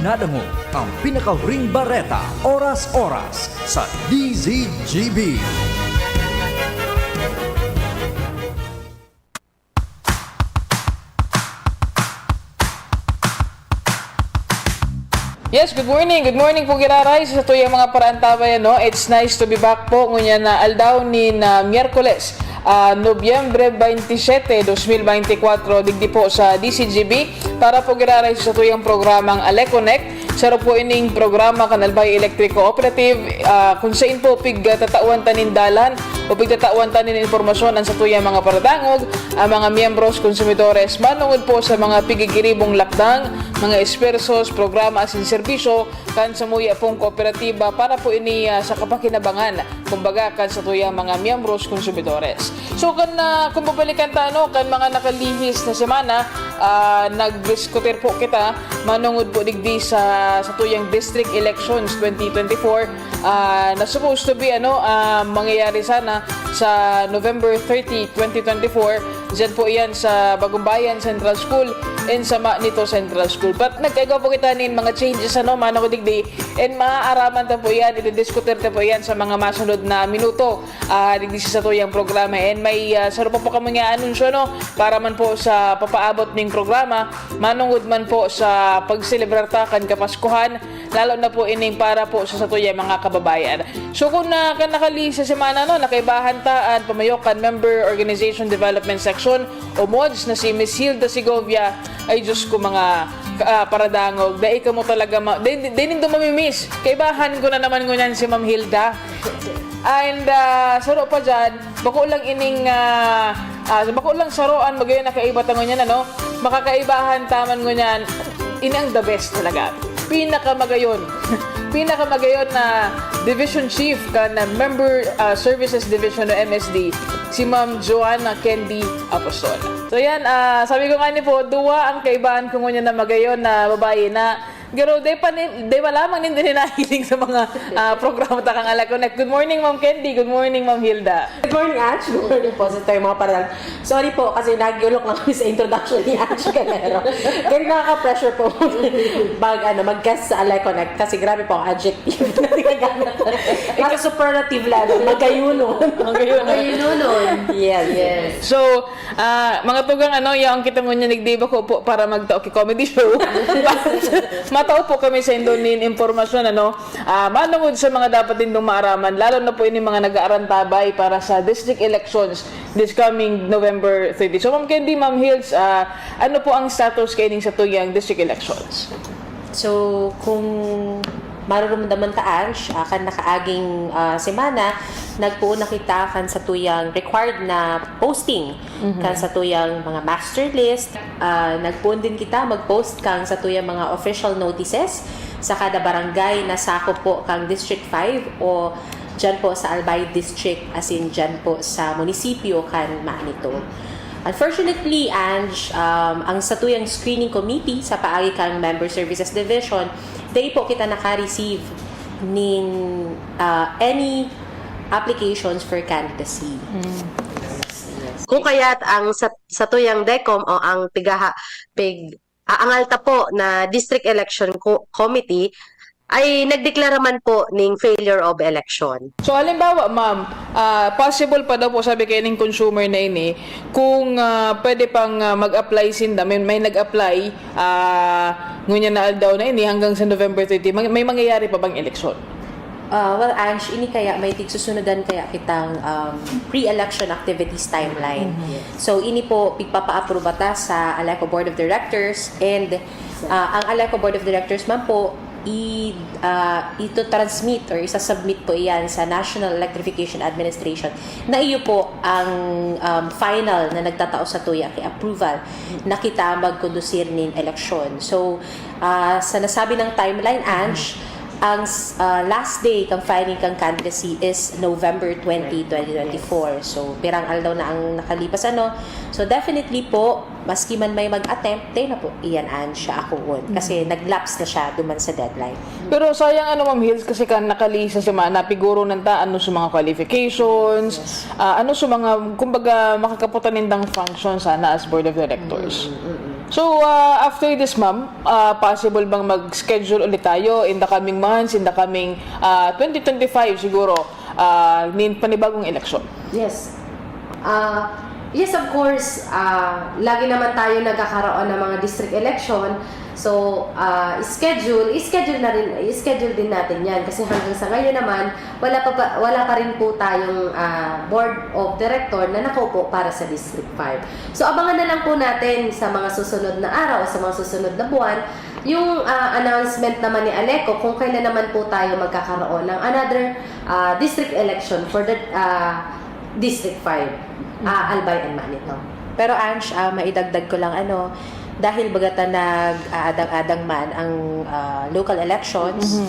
dinadamo ang pinakahuring bareta oras-oras sa DZGB. Yes, good morning. Good morning po giraray sa tuyang mga parantabay. It's nice to be back po. Ngunya na aldaw ni na Miyerkules, Nobyembre 27, 2024, digdi po sa DCGB para po giraray sa tuyang programang AleConnect. Saro po ining programa Kanalbay Electric Cooperative kung saan po tatawan tanin dalan o tatawan tanin informasyon ang sa tuyang mga paradangog, ang mga miyembros konsumidores manungod po sa mga pigigiribong lakdang, mga espersos, programa asin serbisyo kan sa muya pong kooperatiba para po ini sa kapakinabangan kumbaga kan sa tuyang mga miyembros konsumidores. So kung babalikan ta kan mga nakalihis na semana, nagdiskutir po kita manungod po digdi sa tuyang district elections 2024 na supposed to be mangyayari sana sa November 30, 2024. Diyan po yan sa Bagumbayan Central School and sa Nito Central School. But nagkagawa po kita nin mga changes manungod digdi and maaaraman ta po yan, ididiskutir ta po yan sa mga masunod na minuto digdi sa tuyang programa. And may saro pa po kami nga anunsyo para man po sa papaabot ning programa manungod man po sa pagselebrar ta kan Kapaskuhan, lalo na po ining para po sa tuyang mga kababayan. So kung nakali sa semana nakaibahan ta ang pamayokan Member Organization Development Section o MODS na si Miss Hilda Segovia, ay Diyos ko mga paradangog, dahil ka mo talaga dahil do mamimiss. Kaibahan ko na naman ngunyan si Ma'am Hilda. And saro pa dyan, bako lang ining bako lang saroan magayon nakaiba tango niyan makakaibahan taman ngunyan inang the best talaga. Pinakamagayon na Division Chief na Member Services Division o MSD, si Ma'am Joanna Candy Apostol. So yan, sabi ko nga ni po, duwa ang kaibahan ko ngunyan na magayon na babae na garo day malamang din nahiling sa mga programa ta kang AleConnect. Good morning Ma'am Candy, good morning Ma'am Hilda. Good morning Ange, good morning po sa tayo mga parang. Sorry po kasi nagyulok lang kami sa introduction ni Ange Calero. Kaya nakaka-pressure po mag-guest sa AleConnect kasi grabe po ang adjective na tinagamit. Kasi superlative lang, magayunon. Magayunon. Yes. So, mga tugang yung kita ngunya nagdiba ko po para magtaok comedy show. Matao po kami sa Indonin impormasyon manungod sa mga dapat din maaraman, lalo na po ini mga nag-aarantabay para sa district elections this coming November 30. So Ma'am Candy, Ma'am Hills, ano po ang status kaining sa tuyang district elections? So, kung marurumdaman ta Ange, kan nakaaging semana, nagpuon na kita kan sa tuyang required na posting kan sa tuyang mga master list. Nagpuon din kita mag-post kan sa tuyang mga official notices sa kada barangay na sakop po kang District 5 o dyan po sa Albay District, as in dyan po sa munisipyo kan Manito. Unfortunately, Ange, ang satuyang screening committee sa paagi kang Member Services Division, day po kita naka-receive ning any applications for candidacy. Kung kaya't ang satuyang DECOM o ang ang alta po na District Election Committee ay nagdeklara man po ning failure of election. So halimbawa ma'am, possible pa daw po sabi kayo ng consumer na ini kung pwede pang mag-apply sinda, may nag-apply ngunya na aldaw na ini hanggang sa November 30, may mangyayari pa bang eleksyon? Well, Ange, ini kaya may tigsusunodan kaya kitang pre-election activities timeline. So, ini po pigpapa-approve ta sa AleCo Board of Directors and ang AleCo Board of Directors man po ito transmit or isa-submit po iyan sa National Electrification Administration na iyo po ang final na nagtatao sa tuya kay approval na kita magkondusir nin eleksyon. So, sa nasabi ng timeline, Ange, ang last day kang filing kang candidacy is November 20, 2024. So, pirang aldaw na ang nakalipas So, definitely po, maski man may mag-attempt, na po, iyan siya ako kasi nag-lapse na siya duman sa deadline. Pero sayang Ma'am Hills, kasi kan nakalisa sa mga napiguro nanta sa mga qualifications, sa mga, kumbaga, makakaputan nindang function sana as Board of Directors. So, after this, ma'am, possible bang mag-schedule ulit tayo in the coming months, in the coming 2025 siguro, panibagong eleksyon? Yes. Yes, of course, lagi naman tayo nagkakaroon ng mga district election. So, schedule din natin 'yan kasi hanggang sa ngayon naman wala pa rin po tayong board of director na nakaupo para sa District 5. So, abangan na lang po natin sa mga susunod na araw o sa mga susunod na buwan yung announcement naman ni Aleco kung kailan naman po tayo magkakaroon ng another district election for the District 5, Albay and Manito. Pero Ange, maidagdag ko lang dahil bagata nag-aadang-adang man ang local elections,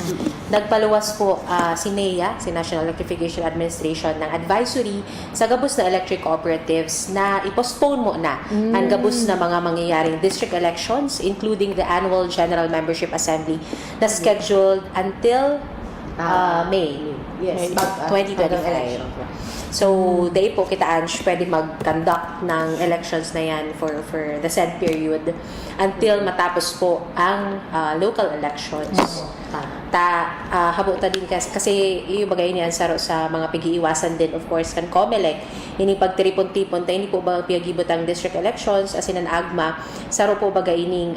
nagpaluwas po si NEA, si National Electrification Administration, ng advisory sa gabos na electric cooperatives na i-postpone mo na ang gabos na mga mangyayaring district elections, including the annual General Membership Assembly na scheduled until May. Yes, 2025. So, day po kita, Ange, pwede mag-conduct ng elections na yan for the said period until matapos po ang local elections. Habuta din kasi yung bagay niyan sa mga pag-iiwasan din, of course, kan COMELEC. Ini pagtiripon-tipon, tayo hindi po ba piyagibot ang district elections as in an AGMA, saro po bagay ining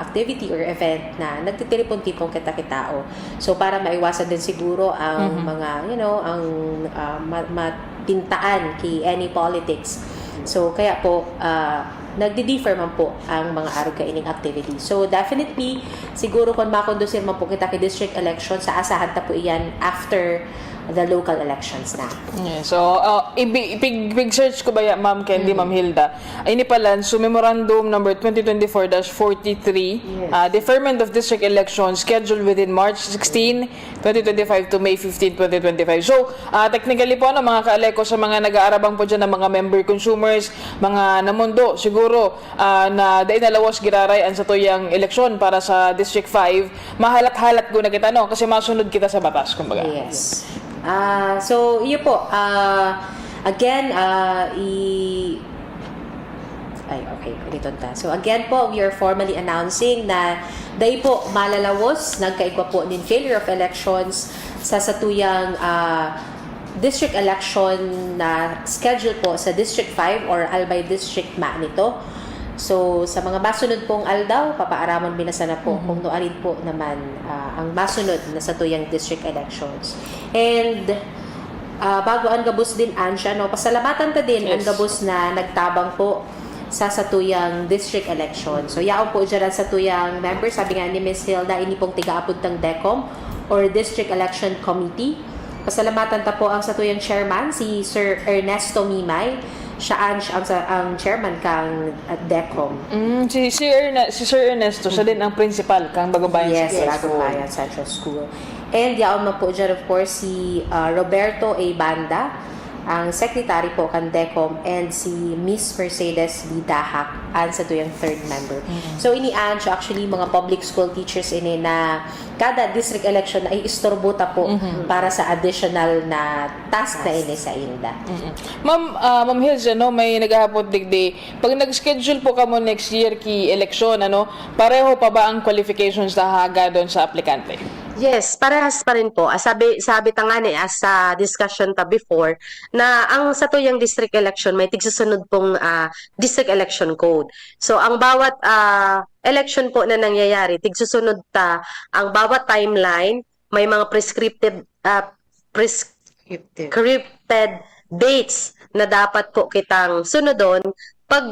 activity or event na nagtitiripon-tipon kita-kitao. So, para maiwasan din siguro ang mga, ang mapintaan kay any politics. So, kaya po, nagdi-differ man po ang mga araw kaining activity. So, definitely, siguro kung makondusir man po kita kay district election, sa asahan ta po iyan after the local elections na. Yeah, so, big search ko ba yan, Ma'am Candy, Ma'am Hilda? Ini pala, so Memorandum number 2024-43, deferment of district elections scheduled within March 16, 2025 to May 15, 2025. So, technically po, mga ka-Aleco sa mga nag-aarabang po dyan ng mga member consumers, mga namundo, siguro, na dahil nalawas giraray ang sa tuyang eleksyon para sa District 5, mahalat-halat ko na kita, no? Kasi masunod kita sa batas, kumbaga. Yes. So, yun po. Again, okay, dito ta. So, again po, we are formally announcing na dahil po malalawos, nagkaigwa po nin failure of elections sa satuyang district election na schedule po sa District 5 or Albay District Manito. So, sa mga masunod pong aldaw, papaaraman binasa na po kung noarin po naman ang masunod na sa tuyang district elections. And bago ang gabos din, Ansha, pasalamatan ta din ang gabos na nagtabang po sa satuyang district election. So, yaon po dyan sa tuyang members, sabi nga ni Ms. Hilda, ini pong tiga-apod ng DECOM or District Election Committee. Pasalamatan ta po ang satuyang chairman, si Sir Ernesto Mimay. Siya ang chairman kang DECOM. Si Sir Ernesto, siya din ang principal kang Bagumbayan Central School. Bagumbayan Central School. And yaon mo po dyan, of course, si Roberto A. Banda, ang secretary po kan DECOM, and si Miss Mercedes B. Dahak, ang sa tuyang third member. So, ini-ancho actually mga public school teachers ini na kada district election ay istorbota po para sa additional na task na ini sa INDA. Ma'am Hills, may naghahapot digdi. Pag nag-schedule po kamo next year ki eleksyon, pareho pa ba ang qualifications na haga doon sa aplikante? Yes, parehas pa rin po. Sabi ta nga sa discussion ta before na ang sa tuyang district election may tigsusunod pong district election code. So ang bawat election po na nangyayari, tigsusunod ta ang bawat timeline, may mga prescripted dates na dapat po kitang sunodon pag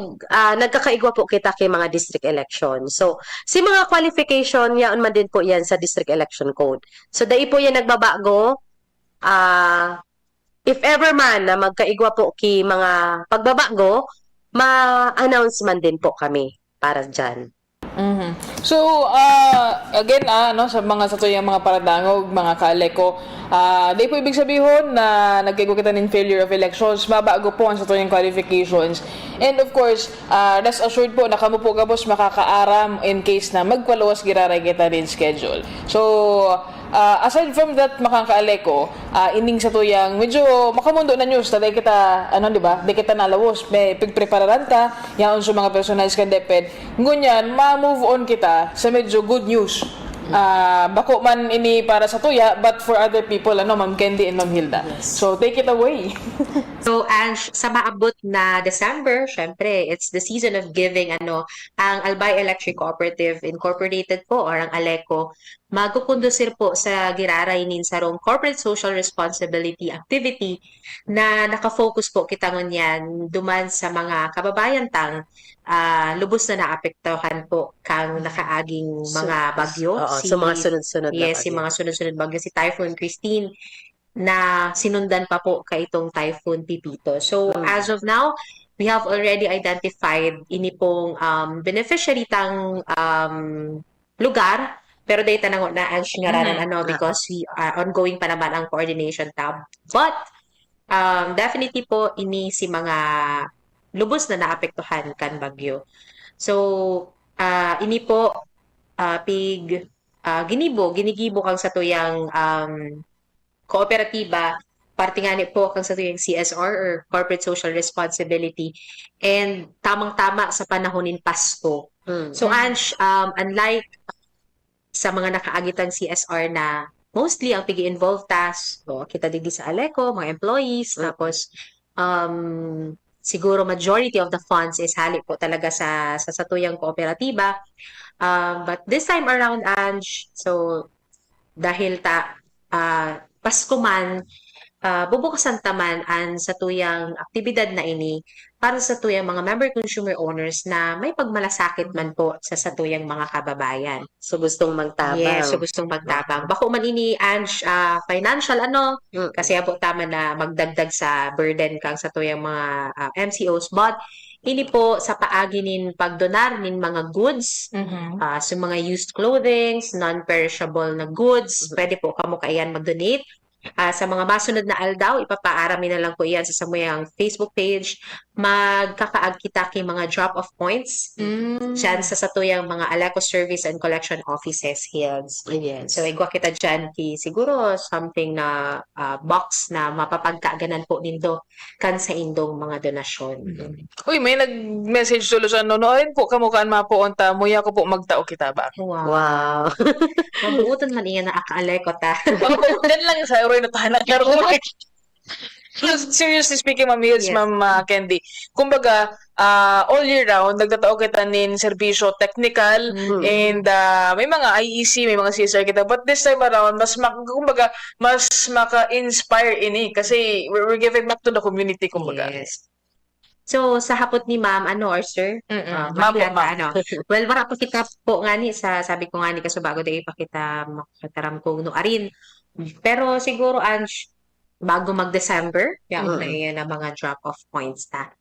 nagkakaigwa po kita kay mga district election. So, si mga qualification, yaon man din po yan sa district election code. So, dahil po yan nagbabago, if ever man na magkaigwa po kay mga pagbabago, ma-announce man din po kami para dyan. So, again, no, sa mga satuyang mga paradangog, mga kaleko, di po ibig sabihin na nagkigo kita ng failure of elections, mabago po ang satuyang qualifications. And of course, rest assured po na kamo po gabos makakaaram in case na magpaluwas giraray kita din schedule. So, aside from that makakaaleko, ining sa tuyang medyo makamundo na news na kita di ba? Di kita nalawos, may pigprepararan ka, yaon sa mga personalis ka deped. Ngunyan, ma-move on kita sa medyo good news. Bako man ini para sa tuya, but for other people, Ma'am Candy and Ma'am Hilda. So, take it away. So, Ange, sa maabot na December, syempre, it's the season of giving, ang Albay Electric Cooperative Incorporated po, or ang ALECO, magkukondusir po sa giraray nin sarong corporate social responsibility activity na nakafocus po kita ngunyan duman sa mga kababayan tang lubos na naapektuhan po kang nakaaging mga bagyo. So mga sunod-sunod na Yes, si mga sunod-sunod bagyo, si Typhoon Christine, na sinundan pa po ka itong Typhoon Pipito. So, as of now, we have already identified ini pong beneficiary tang lugar, pero data na ang singaranan because we are ongoing pa naman ang coordination tab. But, definitely po, ini si mga lubos na naapektuhan kan bagyo. So, ini po, ginigibo kang sa tuyang kooperatiba, parte nga po kang sa tuyang CSR or Corporate Social Responsibility, and tamang-tama sa panahonin Pasko. So, Ange, unlike sa mga nakaagitang CSR na mostly ang pigi-involved task, kita digdi sa ALECO, mga employees, tapos siguro majority of the funds is halik po talaga sa satuyang kooperatiba. But this time around, Ange, so dahil Pasko man, bubukasan taman ang satuyang aktibidad na ini para sa tuyang mga member consumer owners na may pagmalasakit man po sa satuyang mga kababayan. So gustong magtabang. Yes, so gustong magtabang. Bako man ini, Ange, financial kasi po tama na magdagdag sa burden kang satuyang mga MCOs, but ini po sa paagi nin pagdonar nin mga goods, so mga used clothing, non-perishable na goods, pwede po kamo kaiyan mag-donate. Sa mga masunod na aldaw, ipapaarami na lang po iyan sa samuyang Facebook page. Magkakaag kita kay mga drop-off points dyan sa satuyang mga ALECO Service and Collection Offices Hills. Yes. So, igwa kita dyan siguro something na box na mapapagkaganan po nindo kan sa indong mga donasyon. Uy, may nag-message tulo sa nonoin po, kamukaan mapuunta, muya ko po magtao kita ba? Wow. Mabuutan man iyan na aka-ALECO ta. Then lang sa Roy na tahanan. Seriously speaking, Ma'am Hills, Yes. Ma'am Candy, kumbaga, all year round, nagtatao kita nin serbisyo technical, and may mga IEC, may mga CSR kita, but this time around, kumbaga, mas maka-inspire ini, kasi we're giving back to the community, kumbaga. Yes. So, sa hapot ni ma'am, or sir? Ma'am po, ma'am. Well, wala pa kita po nga ni, sabi ko nga ni, kaso bago tayo ipakita makataram kong no arin. Pero siguro, Ange, bago mag-December, na iyan ang mga drop-off points na.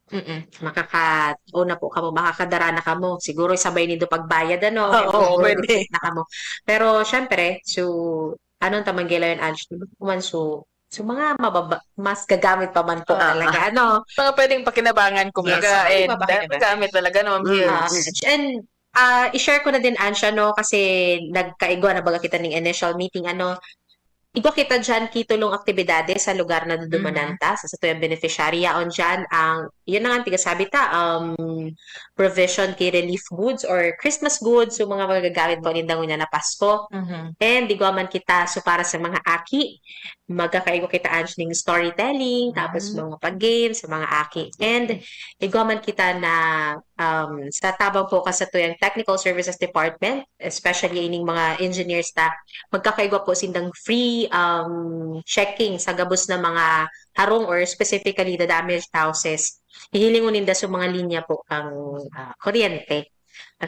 Una po kamo, makakadara na kamo. Siguro sabay nido pagbayad, Oo, pwede. na kamo. Pero, syempre, anong tamanggilan yun, Ange? So mga mas gagamit pa man po talaga, Mga pwedeng pakinabangan, kumbaga, Yes, and mapakinabangan. gamit talaga, Ma'am Hills. And i-share ko na din, Ansha, kasi nagkaigwa na baga kita ng initial meeting, igwa kita dyan kitulong aktibidades sa lugar na dudumananta sa tuyang beneficiary. Yaon dyan, yun na nga tigasabi provision kay relief goods or Christmas goods, so mga magagamit po nindang na Pasko. And igwa man kita, so para sa mga aki, magkakaigo kita ng storytelling, tapos mga pag-games, sa mga aki. And igwa man kita na sa tabang po sa tuyang Technical Services Department, especially ining mga engineers magkakaigwa po sindang free checking sa gabos na mga harong or specifically the damaged houses. Hihilingon ninda sa mga linya po ang kuryente.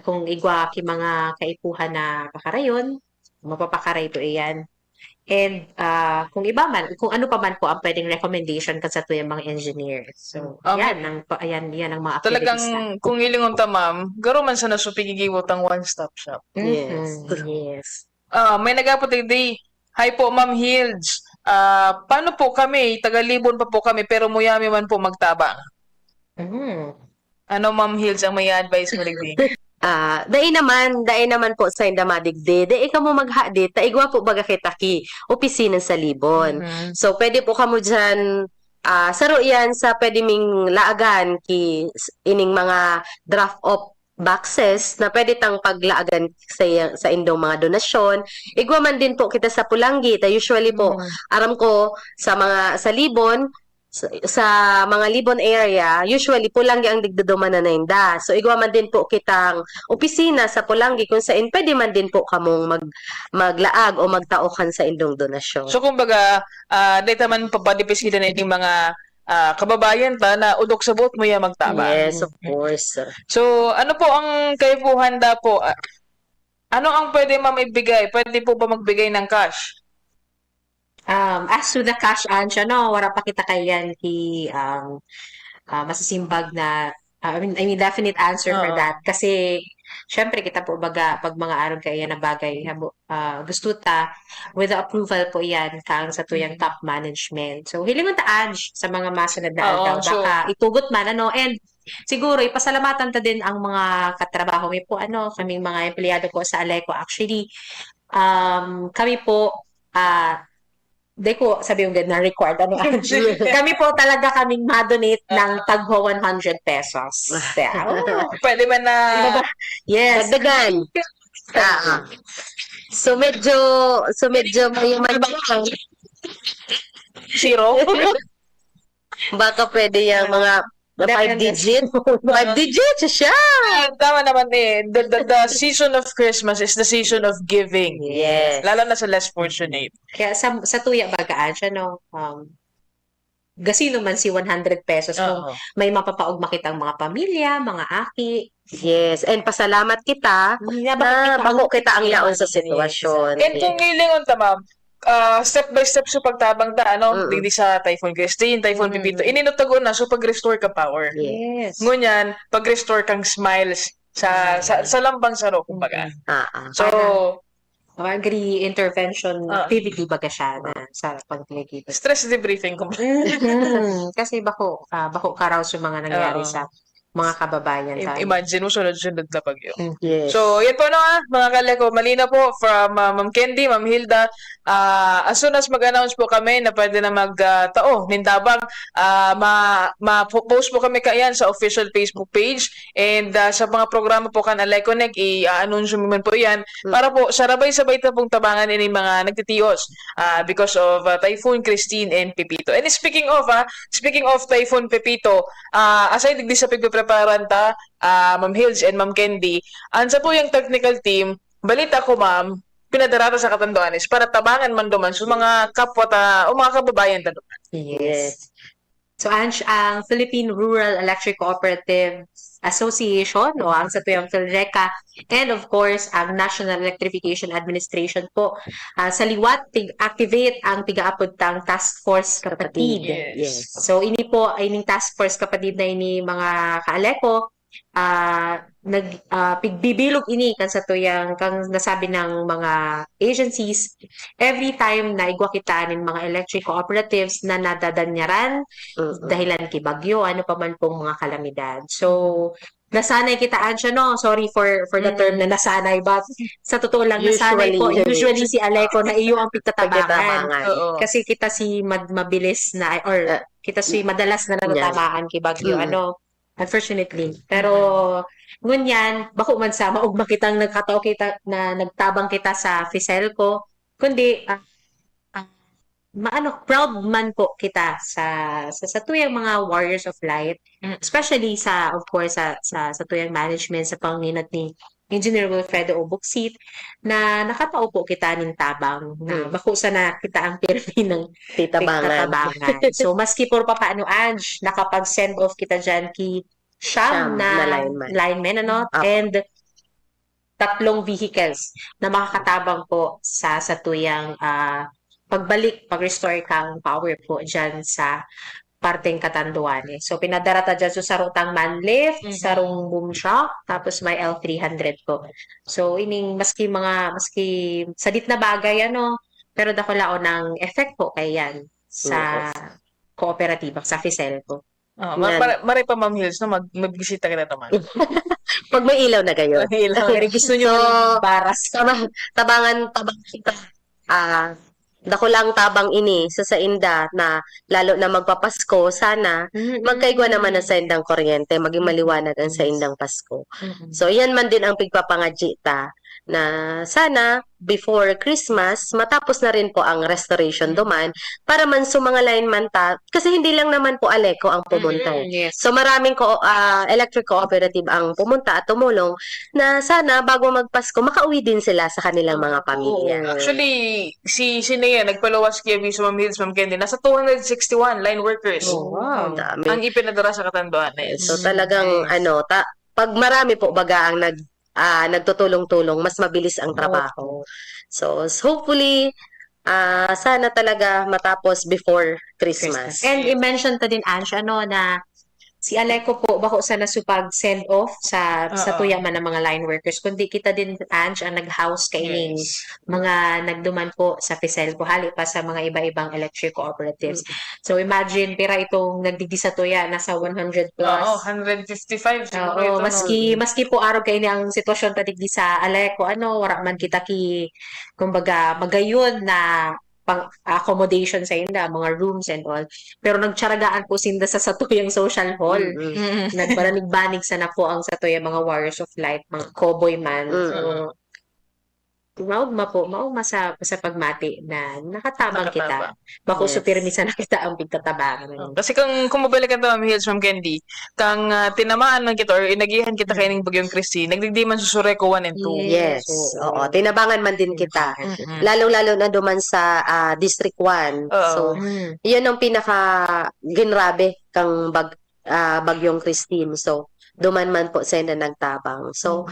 Kung igwa ki mga kaipuhan na pakarayon, mapapakaray po iyan. And kung iba man, kung ano pa man po ang pwedeng recommendation kan sa tuyang mga engineers. So, yan ang mga Talagang activities na. kung ilingon ta ma'am, garo man sa nasupigigiwot ang one-stop shop. Yes. Yes. May nagapot di. Hi po Ma'am Hilds. Paano po kami? Taga-Libon pa po kami pero muyami man po magtabang. Ano Ma'am Hilds ang may advice mo ligdi? Dai naman po sa indamadigde. Dai ka mo maghadi, taigwa po baga kitaki, opisina sa Libon. So, pwede po kamo dyan, saro yan sa pwede ming laagan ining mga draft of boxes na pwede tang paglaagan sa indong mga donasyon. Igwa man din po kita sa Pulangi. Usually po, aram ko sa Libon, sa mga Libon area, usually Pulangi ang digduduman na nainda. So, igwa man din po kitang opisina sa Pulangi kung saan pwede man din po kamong maglaag o magtaokan sa indong donasyon. So kumbaga, data man papadipisidan na yung mga kababayan ta na udok sa buot mo ya magtabang. Yes, of course. So, ano po ang kayo po handa po? Ano ang pwede ma'am ibigay? Pwede po ba magbigay ng cash? As to the cash answer, no, wala pa kita kayan masasimbag na I mean definite answer for that kasi syempre kita po baga pag mga araw kaya na bagay gusto ta with the approval po yan kang sa tuyang top management. So hilingon ta Ange sa mga masunod na araw baka itugot man and siguro ipasalamatan ta din ang mga katrabaho mi po kaming mga empleyado ko sa Aleco actually kami po Hindi ko sabi yung na required kami po talaga kaming madonate ng tagho 100 pesos. Pwede man na Yes. Dagdagan. So medyo mayaman lang. zero. Baka pwede yung mga 5 digit. 5 digit siya. Tama naman eh. The season of Christmas is the season of giving. Yes. Lalo na sa less fortunate. Kaya sa tuya bagaan siya gasino man si 100 pesos kung may mapapaog makitang mga pamilya, mga aki. Yes, and pasalamat kita na bako kita ang yaon sa sitwasyon. And kung ilingon ta ma'am, step by step so pagtabang ta digdi sa Typhoon Christine, Typhoon Pipito, ininutago na so pag-restore ka power. Yes. Ngunyan, pag-restore kang smiles sa lambang saro kumbaga. So agree intervention activity baga siya na sa pagkikita. stress debriefing kumbaga. Kasi bako karaw sa mga nangyari sa mga kababayan tayo. Imagine mo sunod-sunod na bagyo. Yes. So, yan po mga kaleko. Malina po from Ma'am Candy, Ma'am Hilda. As soon as mag-announce po kami na pwede na magtao, nintabang, ma-post po kami kayan sa official Facebook page. And sa mga programa po kan Aleconec, i-anunsyo mo po yan. Para po, sarabay-sabay na pong tabangan ini mga nagtitiyos because of Typhoon Christine and Pipito. And speaking of Typhoon Pipito, aside digdi sa pagpipreparan ta, Ma'am Hills and Ma'am Candy, ansa po yung technical team, balita ko ma'am, pinadarata sa Catanduanes para tabangan man duman sa mga kapwa o mga kababayan ta duman. Yes. So, Ange, ang Philippine Rural Electric Cooperative Association o ang sa tuyang PhilReca and of course ang National Electrification Administration po sa liwat activate ang tigaapod tang Task Force Kapatid. Yes. So ini po ining Task Force Kapatid na ini mga kaaleco pigbibilog ini kan sa tuyang kang nasabi ng mga agencies every time na igwa kita nin mga electric cooperatives na nadadanyaran dahilan kay bagyo ano pa man pong mga kalamidad. So nasanay kitaan siya sorry for the term na nasanay but sa totoo lang nasanay po usually si Aleco na iyo ang pigtatabangan kasi kita si mabilis na or kita si madalas na natatamaan kay bagyo unfortunately. Pero ngunyan, bako man sa maugma kitang nagkatao kita na nagtabang kita sa Fiselco, kundi proud man po kita sa tuyang mga warriors of light, especially of course sa tuyang management sa panginat ni Engineer Wilfredo Obuksit na nakatao po kita ning tabang na bako sana kita ang pirmi ng titabangan. So maski por paano Ange nakapag-send off kita dyan ki Siyam na lineman and tatlong vehicles na makakatabang po sa tuyang pag-restore kang power po dyan sa parteng Catanduanes. So, pinadarata dyan so, sarutang manlift, sarong boom shock, tapos may L300 po. So, ining maski sa dit na bagay, pero dako lao ng effect po kay yan sa kooperatiba, sa FICELCO. Maray pa Ma'am Hills, no? Magbisita ka na naman. Pag may ilaw na gayon. Pero gusto nyo Baras. Tabangan kita. Dako lang tabang ini sa inda na lalo na magpapasko, sana magkaigwa naman na sa indang kuryente, maging maliwanag ang sa indang Pasko. So, yan man din ang pigpapangajita na sana before Christmas, matapos na rin po ang restoration duman para man mga line man kasi hindi lang naman po Aleco ang pumunta. Yes. So maraming electric cooperative ang pumunta at tumulong na sana bago magpasko makauwi din sila sa kanilang mga pamilya. Actually, si Nea, nagpalawas kay Aviso Ma'am Hills, Ma'am Candy, nasa 261 line workers. Wow. Dami. Ang ipinadara sa Catanduanes. So talagang pag marami po baga ang nagtutulong-tulong, mas mabilis ang trabaho. So hopefully sana talaga matapos before Christmas. And i-mention ta din, Ange, na si Aleco po, bako sa nasupag send off sa tuyaman ng mga line workers. Kundi kita din, Ange, ang nag-house kaining mga nagduman po sa FICELCO, hali pa sa mga iba-ibang electric cooperatives. So imagine, pira itong nagdigdi sa tuya, nasa 100 plus. Oo, 155 siguro ito. Maski po araw kayo ang sitwasyon tadigdi sa Aleco, wala man kita kumbaga, magayon na accommodation sa inda, mga rooms and all. Pero nagtsaragaan po sinda sa satuyang social hall. Nagbanig-banig sana po ang satuyang mga warriors of light, mga cowboy man. So, maugma sa pagmati na nakatabang kita. Bako supirmisa na kita ang pagtatabangan. Kasi kung mabalikan ta Ma'am Hills, Ma'am Candy, kang tinamaan lang kita or inagihan kita kaining Bagyong Christy, nagdigdiman sa Sureco 1 and 2. Yes. Oo, tinabangan man din kita. Lalo-lalo na duman sa District 1. So, yun ang pinaka ginrabe kang Bagyong Christine. So, duman man po sa na nagtabang. So,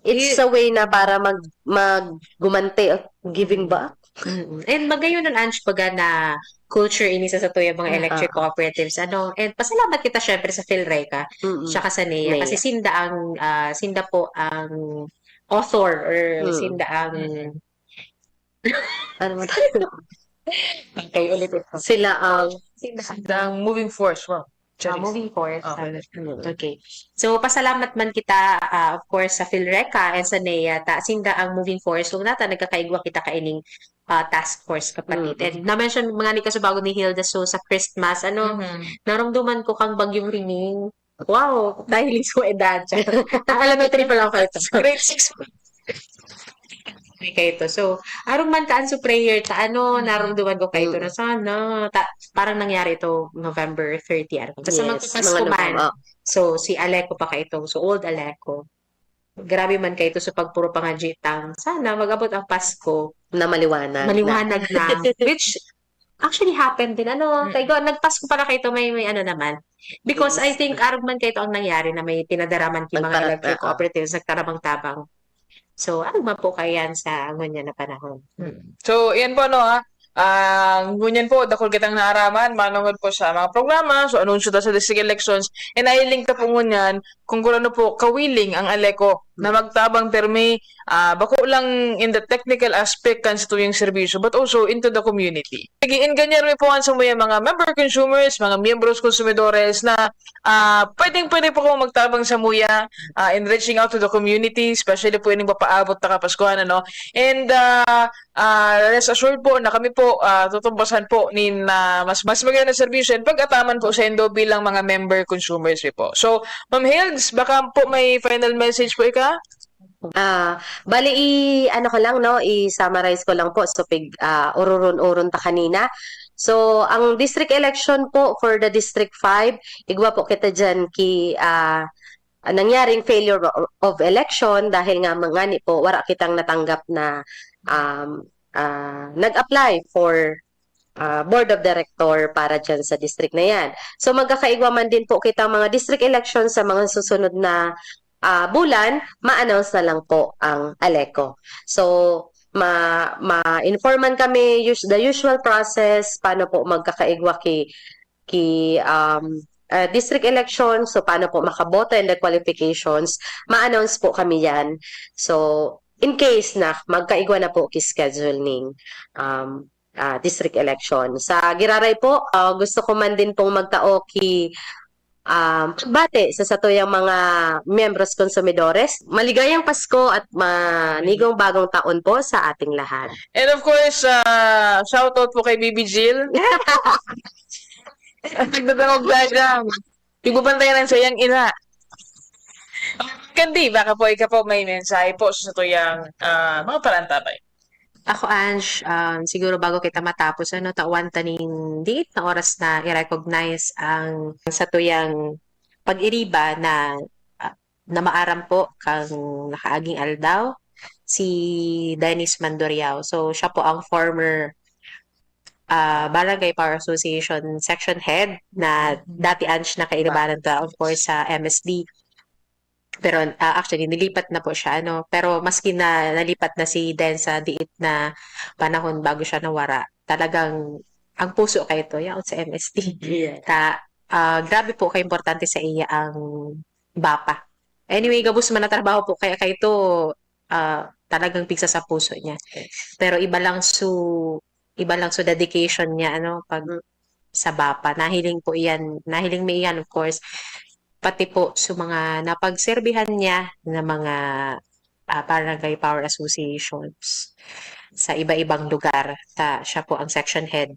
it's a way na para maggumante of giving back. And magayon ng Ange pagka na culture ini sa tuya mga electric cooperatives. And pasalamat kita syempre sa PhilReca, tsaka sa NEA. Kasi sinda po ang author or sinda ang Ano mo kayo ulit ito. Sila ang ang moving force. Wow. Moving forward. Okay. Okay. So, pasalamat man kita, of course, sa PhilReca and sa NEA. Sinda ang moving force. So, nagkakaigwa kita kaining task force kapatid. And na-mention mga ni bago ni Hilda, so sa Christmas, naramdaman ko kang Bagyong Ringing. Wow! Dahil sa edad. Elementary pa lang kayo. Grade 6. Kayo to. So, arong man kaan sa prayer, naramdaman ko kayo to na sana. Parang nangyari ito November 30. Tapos magpapasko man. So, si Aleco pa kayo to. So, old Aleco. Grabe man kayo to sa pagpuro pangajitang. Sana mag-abot ang Pasko. na maliwanag. Maliwanag na. Which actually happened din. Kayo, nagpasko para kayo to, may naman. Because I think arong man kayo to ang nangyari na may tinadaraman ki mga electric cooperatives nagtarabang-tabang. So, ano man po kayan sa ngunyan na panahon? So, yan po ngunyan po, dakol kitang naaraman, manungod po sa mga programa, so anunsyo ta sa district elections, and I-link ta po ngunyan kung ano po kawiling ang Aleco na magtabang termi, bako lang in the technical aspect kan sa tuyong serbisyo, but also into the community. Nag-i-enganyar po sa mga member consumers, mga miyembros konsumidores na pwede po kung magtabang sa muya in reaching out to the community, especially po yung papaabot na Kapaskuhan, and rest assured po na kami po tutumbasan po na mas maganda na serbisyo and pag-ataman po sa Indo bilang mga member consumers po. So, Ma'am Hilds, baka po may final message po ika? Bali i-summarize ko lang po so urun-urun ta kanina. So ang district election po for the District 5, igwa po kita dyan nangyaring failure of election dahil nga mangani po wala kitang natanggap na nag-apply for board of director para dyan sa district na yan. So magkakaigwa man din po kita mga district election sa mga susunod na bulan, ma-announce na lang po ang Aleco. So, ma-informan kami the usual process, paano po magkakaigwa district election, so paano po makaboto and the qualifications, ma-announce po kami yan. So, in case na magkaigwa na po schedule ning district election. Sa Giraray po, gusto ko man din pong magtao bate sa satuyang mga miyembros konsumidores. Maligayang Pasko at manigong bagong taon po sa ating lahat. And of course, shoutout po kay Bibi Jill. Nagdadangog diagram. Pagbabantayan ng sayang ina. Kandi, baka po ikaw po may mensahe po sa tuyang mga parantabay. Ako, Ange, siguro bago kita matapos, tawan taning date na oras na i-recognize ang satuyang pag-iriba na maaram po kang nakaaging aldaw, si Dennis Mandoriao. So, siya po ang former Barangay Power Association section head na dati Ange na kairibanan to, of course, sa MSD. Pero actually, nilipat na po siya. Pero maski na nalipat na si Den sa diit na panahon bago siya nawara, talagang ang puso kay to yaon sa MSD. Grabe po ka-importante sa iya ang BAPA. Anyway, gabos man na trabaho po kay to talagang pigsa sa puso niya. Pero iba lang so dedication niya pag sa BAPA. Nahiling may iyan, of course. Pati po sa mga napagserbihan niya na mga barangay power associations sa iba-ibang lugar. Siya po ang section head.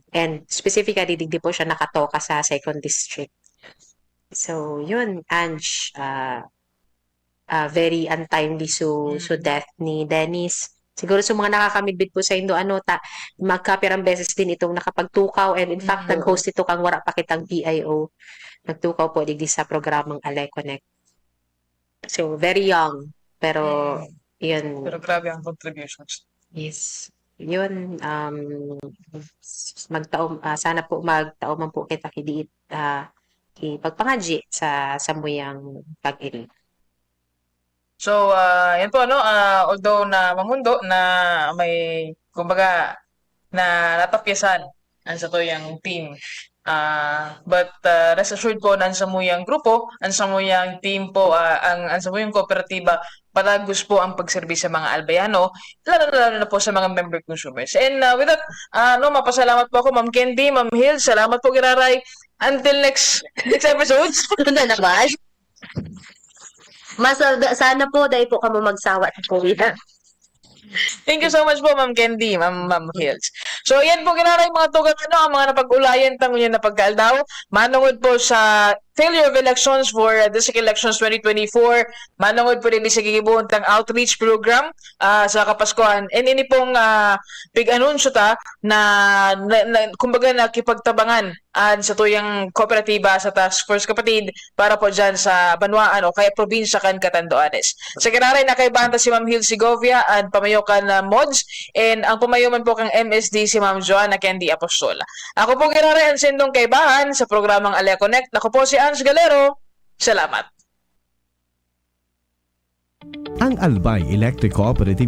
And specifically, digdi po siya nakatoka sa 2nd District. So, yun, Ange, very untimely so death ni Dennis. Siguro sa mga nakakamidbit po sa Indo, magkapirang beses din itong nakapagtukaw, and in fact, nag-host ito kang wara pa kitang PIO. Nagtukaw po digdi sa programang Aleconnect. So, very young. Pero, yun. Pero grabe ang contributions. Yes. Yun, sana po magtao man po kita kidiit pagpangadji sa samuyang pag-iri. So, yan po, although na mamundo na may, kumbaga, na natapyasan ang sa tuyang team. But rest assured po, ang samuyang grupo, ang samuyang team po, ang samuyang kooperatiba, patagos po ang pagservis sa mga albayano, lalo na po sa mga member consumers. And with that, mapasalamat po ako, Ma'am Candy, Ma'am Hill, salamat po, Giraray. Until next episode. Ito na naman. Sana po, dahil po kamo magsawa sa COVID. Thank you so much po, Ma'am Candy, Ma'am Hills. So, yan po, Giraray, mga tugang ang mga napag-ulayan, tango niya napagkaldaw. Manungod po sa failure of elections for District Elections 2024. Manungod po rin sa gigibuhon tang outreach program sa Kapaskuhan. And ini pong big-anunsyo na kumbaga nakipagtabangan sa tuyang kooperatiba sa Task Force Kapatid para po dyan sa Banwaan o kaya probinsya kan Catanduanes. Sa Giraray, nakaibanta si Ma'am Hill Segovia at pamayokan na Mods, and ang pamayoman po kang MSD si Ma'am Joanna Candy Apostola. Ako po, Giraray, ang sendong kaibahan sa programang Aleconnect. Ako po si Ange Galero. Salamat. Ang Albay Electric Cooperative